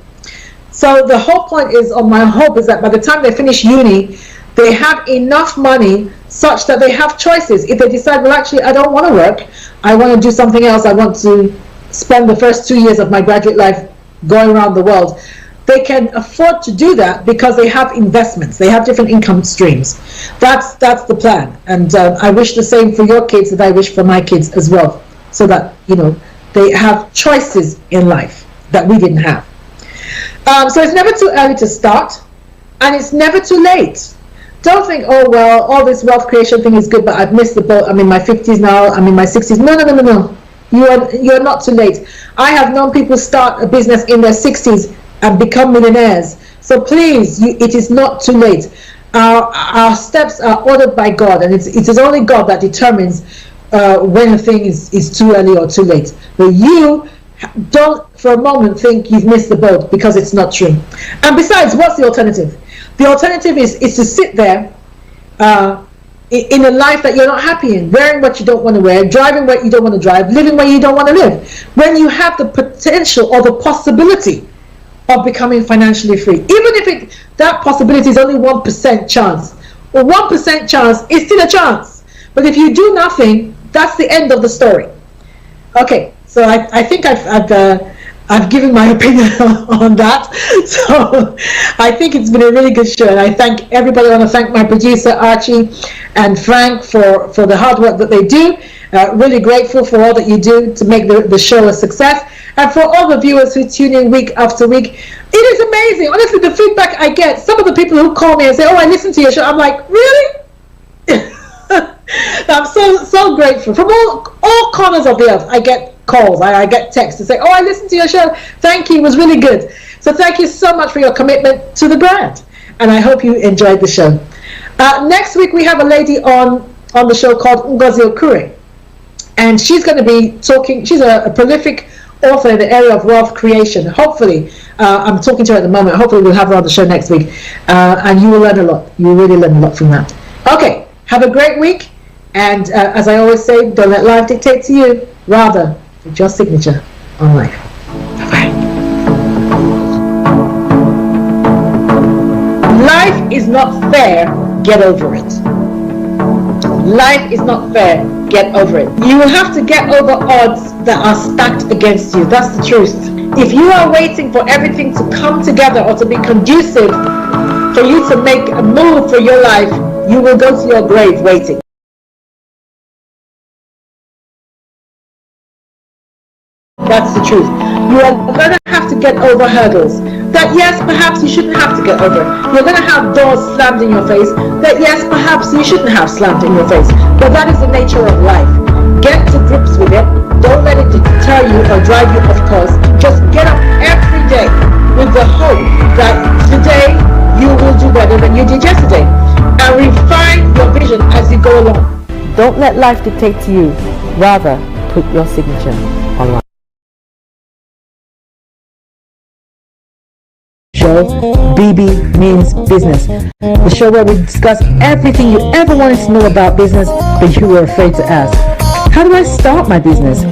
So the whole point is, or my hope is that by the time they finish uni, they have enough money such that they have choices. If they decide, well, actually, I don't want to work, I want to do something else, I want to spend the first 2 years of my graduate life going around the world, they can afford to do that because they have investments. They have different income streams. That's the plan. And I wish the same for your kids that I wish for my kids as well, so that, you know, they have choices in life that we didn't have. So it's never too early to start, and it's never too late. Don't think, oh, well, all this wealth creation thing is good, but I've missed the boat. I'm in my 50s now. I'm in my 60s. No. You're not too late. I have known people start a business in their 60s and become millionaires. So please, it is not too late. Our steps are ordered by God, and it is only God that determines when a thing is too early or too late. But you don't for a moment think you've missed the boat, because it's not true. And besides, what's the alternative? The alternative is to sit there in a life that you're not happy in, wearing what you don't want to wear, driving what you don't want to drive, living where you don't want to live, when you have the potential or the possibility of becoming financially free. Even if that possibility is only 1% chance, or 1% chance is still a chance. But if you do nothing, that's the end of the story. Okay, so I think I've given my opinion on that. So I think it's been a really good show, and I thank everybody. I want to thank my producer Archie and Frank for the hard work that they do. Really grateful for all that you do to make the show a success, and for all the viewers who tune in week after week. It is amazing, honestly, the feedback I get. Some of the people who call me and say, oh, I listen to your show, I'm like, really? I'm so grateful. From all corners of the earth, I get calls, I get texts to say, oh, I listened to your show, thank you, it was really good. So thank you so much for your commitment to the brand, and I hope you enjoyed the show. Next week we have a lady on the show called Ngozi Okure, and she's going to be talking. She's a prolific author in the area of wealth creation. Hopefully, I'm talking to her at the moment, hopefully we'll have her on the show next week, and you will learn a lot. You will really learn a lot from that. Okay, have a great week, and as I always say, don't let life dictate to you, rather put your signature on life. Bye-bye. Life is not fair get over it. Life is not fair. Get over it. You will have to get over odds that are stacked against you. That's the truth. If you are waiting for everything to come together or to be conducive for you to make a move for your life, you will go to your grave waiting. That's the truth. You are going to have to get over hurdles that, yes, perhaps you shouldn't have to get over. You're going to have doors slammed in your face that, yes, perhaps you shouldn't have slammed in your face. But that is the nature of life. Get to grips with it. Don't let it deter you or drive you off course. Just get up every day with the hope that today you will do better than you did yesterday. And refine your vision as you go along. Don't let life dictate to you. Rather, put your signature on life. Show Bebe means business. The show where we discuss everything you ever wanted to know about business, but you were afraid to ask. How do I start my business?